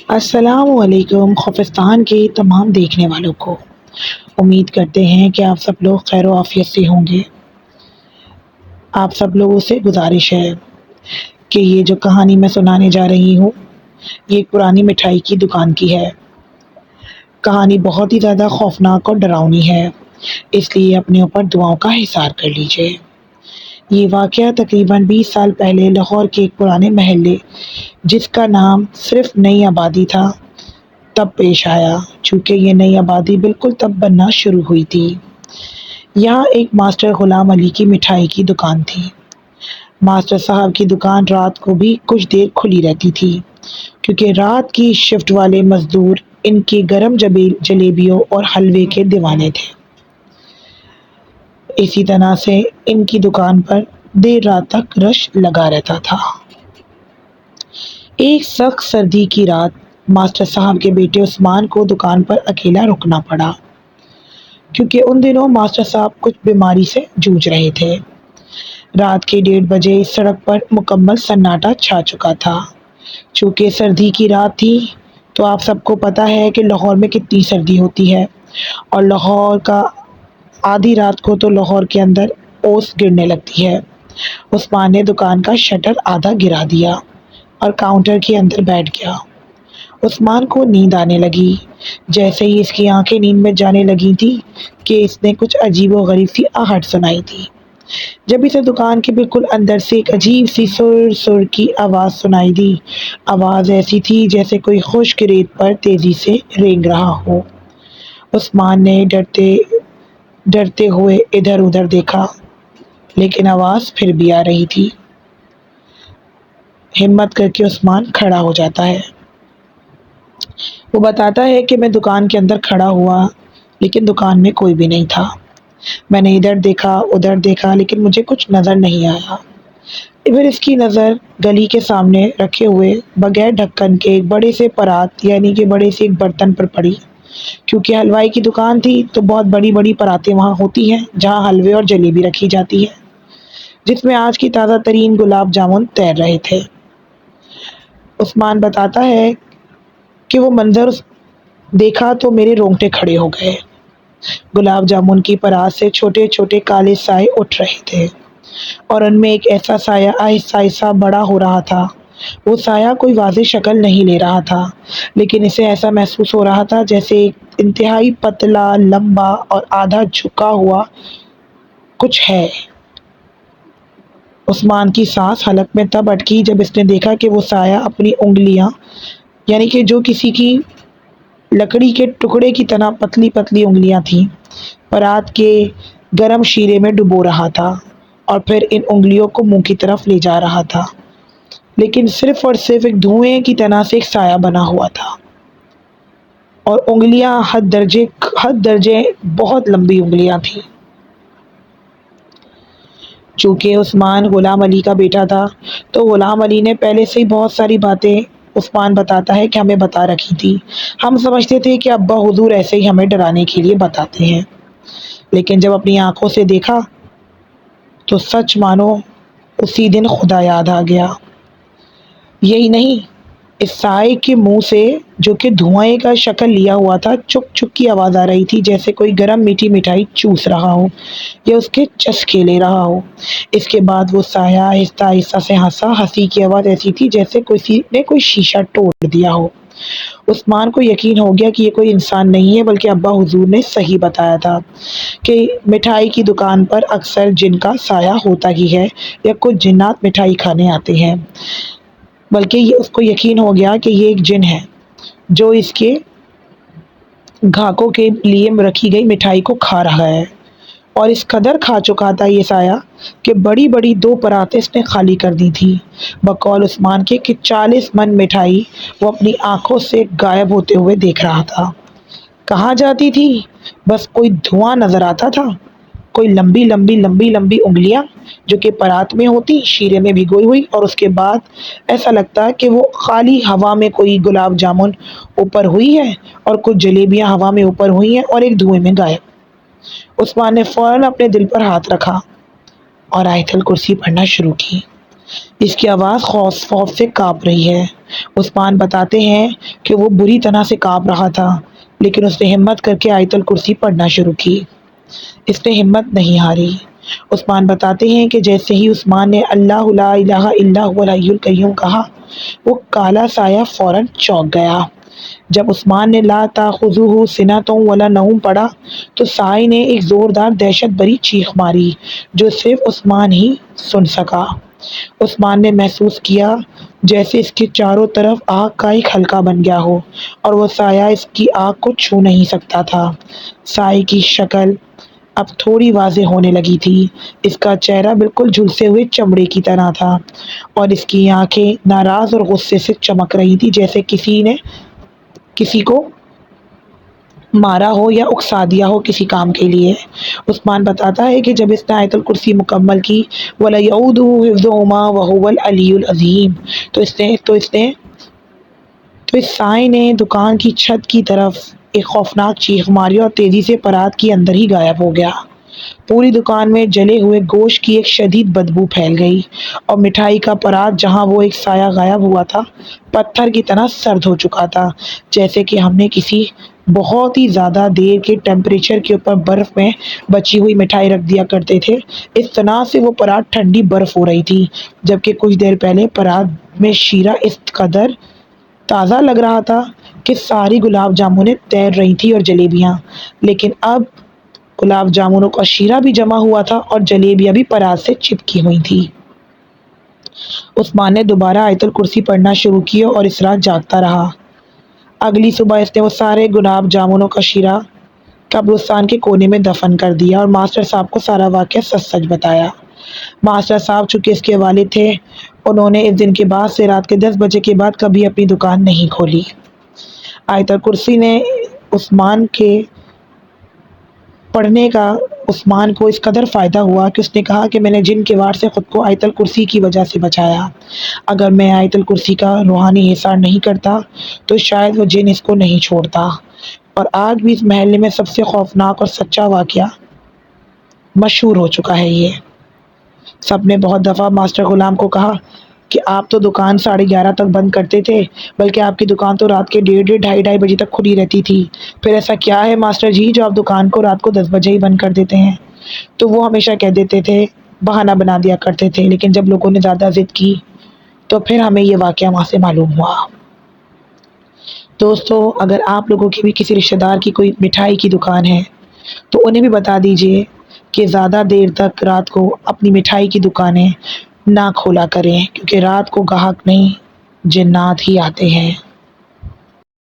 السلام علیکم خوفستان کے تمام دیکھنے والوں کو، امید کرتے ہیں کہ آپ سب لوگ خیر و عافیت سے ہوں گے۔ آپ سب لوگوں سے گزارش ہے کہ یہ جو کہانی میں سنانے جا رہی ہوں یہ ایک پرانی مٹھائی کی دکان کی ہے۔ کہانی بہت ہی زیادہ خوفناک اور ڈراؤنی ہے، اس لیے اپنے اوپر دعاؤں کا حصار کر لیجئے۔ یہ واقعہ تقریباً 20 سال پہلے لاہور کے ایک پرانے محلے جس کا نام صرف نئی آبادی تھا تب پیش آیا، چونکہ یہ نئی آبادی بالکل تب بننا شروع ہوئی تھی۔ یہاں ایک ماسٹر غلام علی کی مٹھائی کی دکان تھی۔ ماسٹر صاحب کی دکان رات کو بھی کچھ دیر کھلی رہتی تھی، کیونکہ رات کی شفٹ والے مزدور ان کی گرم جلیبیوں اور حلوے کے دیوانے تھے۔ اسی طرح سے ان کی دکان پر دیر رات تک رش لگا رہتا تھا۔ ایک سخت سردی کی رات ماسٹر صاحب کے بیٹے عثمان کو دکان پر اکیلا رکنا پڑا، کیونکہ ان دنوں ماسٹر صاحب کچھ بیماری سے جوجھ رہے تھے۔ رات کے 1:30 بجے سڑک پر مکمل سناٹا چھا چکا تھا۔ چونکہ سردی کی رات تھی تو آپ سب کو پتہ ہے کہ لاہور میں کتنی سردی ہوتی ہے، اور لاہور کا آدھی رات کو تو لاہور کے اندر اوس گرنے لگتی ہے۔ عثمان نے دکان کا شٹر آدھا گرا دیا اور کاؤنٹر کے اندر بیٹھ گیا۔ عثمان کو نیند آنے لگی۔ جیسے ہی اس کی آنکھیں نیند میں جانے لگی تھی کہ اس نے کچھ عجیب و غریب سی آہٹ سنائی تھی۔ جب اسے دکان کے بالکل اندر سے ایک عجیب سی سر سر کی آواز سنائی دی۔ آواز ایسی تھی جیسے کوئی خشک ریت پر تیزی سے رینگ رہا ہو۔ عثمان نے ڈرتے ہوئے ادھر ادھر دیکھا، لیکن آواز پھر بھی آ رہی تھی۔ ہمت کر کے عثمان کھڑا ہو جاتا ہے۔ وہ بتاتا ہے کہ میں دکان کے اندر کھڑا ہوا لیکن دکان میں کوئی بھی نہیں تھا۔ میں نے ادھر دیکھا ادھر دیکھا لیکن مجھے کچھ نظر نہیں آیا۔ پھر اس کی نظر گلی کے سامنے رکھے ہوئے بغیر ڈھکن کے ایک بڑے سے پرات یعنی کہ بڑے سے ایک برتن پر پڑی۔ کیونکہ حلوائی کی دکان تھی تو بہت بڑی بڑی پراتیں وہاں ہوتی ہیں جہاں حلوے اور جلیبی رکھی جاتی ہے، جس میں آج کی تازہ ترین گلاب جامن تیر رہے تھے۔ عثمان بتاتا ہے کہ وہ منظر دیکھا تو میرے رونگٹے کھڑے ہو گئے۔ گلاب جامن کی پرات سے چھوٹے چھوٹے کالے سائے اٹھ رہے تھے، اور ان میں ایک ایسا سایہ آہستہ آہستہ بڑا ہو رہا تھا۔ وہ سایہ کوئی واضح شکل نہیں لے رہا تھا، لیکن اسے ایسا محسوس ہو رہا تھا جیسے ایک انتہائی پتلا، لمبا اور آدھا جھکا ہوا کچھ ہے۔ عثمان کی سانس حلق میں تب اٹکی جب اس نے دیکھا کہ وہ سایہ اپنی انگلیاں یعنی کہ جو کسی کی لکڑی کے ٹکڑے کی طرح پتلی پتلی انگلیاں تھیں، پرات کے گرم شیرے میں ڈبو رہا تھا اور پھر ان انگلیوں کو منہ کی طرف لے جا رہا تھا، لیکن صرف اور صرف ایک دھوئیں کی طرح سے ایک سایہ بنا ہوا تھا، اور انگلیاں حد درجے بہت لمبی انگلیاں تھیں۔ چونکہ عثمان غلام علی کا بیٹا تھا تو غلام علی نے پہلے سے ہی بہت ساری باتیں عثمان بتاتا ہے کہ ہمیں بتا رکھی تھی۔ ہم سمجھتے تھے کہ ابا حضور ایسے ہی ہمیں ڈرانے کے لیے بتاتے ہیں، لیکن جب اپنی آنکھوں سے دیکھا تو سچ مانو اسی دن خدا یاد آ گیا۔ یہی نہیں، اس سائے کے منہ سے جو کہ دھوئیں کا شکل لیا ہوا تھا چک چک کی آواز آ رہی تھی، جیسے کوئی گرم میٹھی مٹھائی چوس رہا ہو یا اس کے چسکے لے رہا ہو۔ اس کے بعد وہ سایہ آہستہ آہستہ سے ہنسا۔ ہنسی کی آواز ایسی تھی جیسے کسی نے کوئی شیشہ توڑ دیا ہو۔ عثمان کو یقین ہو گیا کہ یہ کوئی انسان نہیں ہے بلکہ ابا حضور نے صحیح بتایا تھا کہ مٹھائی کی دکان پر اکثر جن کا سایہ ہوتا ہی ہے یا کچھ جنات مٹھائی کھانے آتے ہیں، بلکہ اس کو یقین ہو گیا کہ یہ ایک جن ہے جو اس کے گاہکوں کے لیے رکھی گئی مٹھائی کو کھا رہا ہے، اور اس قدر کھا چکا تھا یہ سایہ کہ بڑی بڑی 2 پراتیں اس نے خالی کر دی تھی۔ بقول عثمان کے کہ 40 من مٹھائی وہ اپنی آنکھوں سے غائب ہوتے ہوئے دیکھ رہا تھا۔ کہاں جاتی تھی؟ بس کوئی دھواں نظر آتا تھا، کوئی لمبی لمبی لمبی لمبی انگلیاں جو کہ پرات میں ہوتی شیرے میں بھگوئی ہوئی، اور اس کے بعد ایسا لگتا ہے کہ وہ خالی ہوا میں کوئی گلاب جامن اوپر ہوئی ہے اور کچھ جلیبیاں ہوا میں اوپر ہوئی ہیں اور ایک دھوئیں میں غائب۔ عثمان نے فوراً اپنے دل پر ہاتھ رکھا اور آیت الکرسی پڑھنا شروع کی۔ اس کی آواز خوف سے کانپ رہی ہے۔ عثمان بتاتے ہیں کہ وہ بری طرح سے کانپ رہا تھا، لیکن اس نے ہمت کر کے آیت الکرسی پڑھنا شروع کی۔ اس نے ہمت نہیں ہاری۔ عثمان بتاتے ہیں کہ جیسے ہی عثمان نے اللہ لا الہ الا هو الحی القیوم کہا، وہ کالا سایہ فوراً چونک گیا۔ جب عثمان نے لا تاخذہ سنۃ ولا نوم پڑھا تو سائے نے ایک زوردار دہشت بھری چیخ ماری جو صرف عثمان ہی سن سکا۔ عثمان نے محسوس کیا جیسے اس کے چاروں طرف آگ کا ایک حلقہ بن گیا ہو اور وہ سایہ اس کی آگ کو چھو نہیں سکتا تھا۔ سائے کی شکل اب تھوڑی واضح ہونے لگی تھی۔ اس کا چہرہ بالکل جھلسے ہوئے چمڑے کی طرح تھا اور اس کی آنکھیں ناراض اور غصے سے چمک رہی تھی، جیسے کسی نے کسی کو مارا ہو یا اکسا دیا ہو کسی کام کے لیے۔ عثمان بتاتا ہے کہ جب اس نے آیت الکرسی مکمل کی وَلَا يَئُودُهُ حِفْظُهُمَا وَهُوَ الْعَلِيُّ الْعَظِيمُ تو اس سائے نے دکان کی چھت کی طرف ایک خوفناک چیخ ماری اور تیزی سے پرات کے اندر ہی غائب ہو گیا۔ پوری دکان میں جلے ہوئے گوشت کی ایک شدید بدبو پھیل گئی اور مٹھائی کا پرات جہاں وہ ایک سایہ غائب ہوا تھا پتھر کی طرح سرد ہو چکا تھا، جیسے کہ ہم نے کسی بہت ہی زیادہ دیر کے ٹیمپریچر کے اوپر برف میں بچی ہوئی مٹھائی رکھ دیا کرتے تھے، اس طرح سے وہ پرات ٹھنڈی برف ہو رہی تھی، جبکہ کچھ دیر پہلے پرات میں شیرہ اس قدر تازہ لگ رہا تھا کہ ساری گلاب جامنیں تیر رہی تھی اور جلیبیاں، لیکن اب گلاب جامنوں کا شیرہ بھی جمع ہوا تھا اور جلیبیاں بھی پرات سے چپکی ہوئی تھی۔ عثمان نے دوبارہ آیت الکرسی پڑھنا شروع کی اور اس رات جاگتا رہا۔ اگلی صبح اس نے وہ سارے گلاب جامنوں کا شیرہ قبرستان کے کونے میں دفن کر دیا اور ماسٹر صاحب کو سارا واقعہ سچ سچ بتایا۔ ماسٹر صاحب چونکہ اس کے والد تھے، انہوں نے اس دن کے بعد سے رات کے 10 بجے کے بعد کبھی اپنی دکان نہیں کھولی۔ آیت الکرسی نے عثمان کے پڑھنے کا عثمان کو اس قدر فائدہ ہوا کہ اس نے کہا کہ میں نے جن کے وار سے خود کو آیت الکرسی کی وجہ سے بچایا۔ اگر میں آیت الکرسی کا روحانی حصار نہیں کرتا تو شاید وہ جن اس کو نہیں چھوڑتا۔ اور آج بھی اس محلے میں سب سے خوفناک اور سچا واقعہ مشہور ہو چکا ہے۔ یہ سب نے بہت دفعہ ماسٹر غلام کو کہا کہ آپ تو دکان 11:30 تک بند کرتے تھے، بلکہ آپ کی دکان تو رات کے 1:30 ڈھائی بجے تک کھلی رہتی تھی، پھر ایسا کیا ہے ماسٹر جی جو آپ دکان کو رات کو 10 بجے ہی بند کر دیتے ہیں؟ تو وہ ہمیشہ کہہ دیتے تھے، بہانہ بنا دیا کرتے تھے، لیکن جب لوگوں نے زیادہ ضد کی تو پھر ہمیں یہ واقعہ وہاں سے معلوم ہوا۔ دوستو، اگر آپ لوگوں کی بھی کسی رشتہ دار کی کوئی مٹھائی کی دکان ہے تو انہیں بھی بتا دیجئے کہ زیادہ دیر تک رات کو اپنی مٹھائی کی دکانیں نہ کھولا کریں، کیونکہ رات کو گاہک نہیں جنات ہی آتے ہیں۔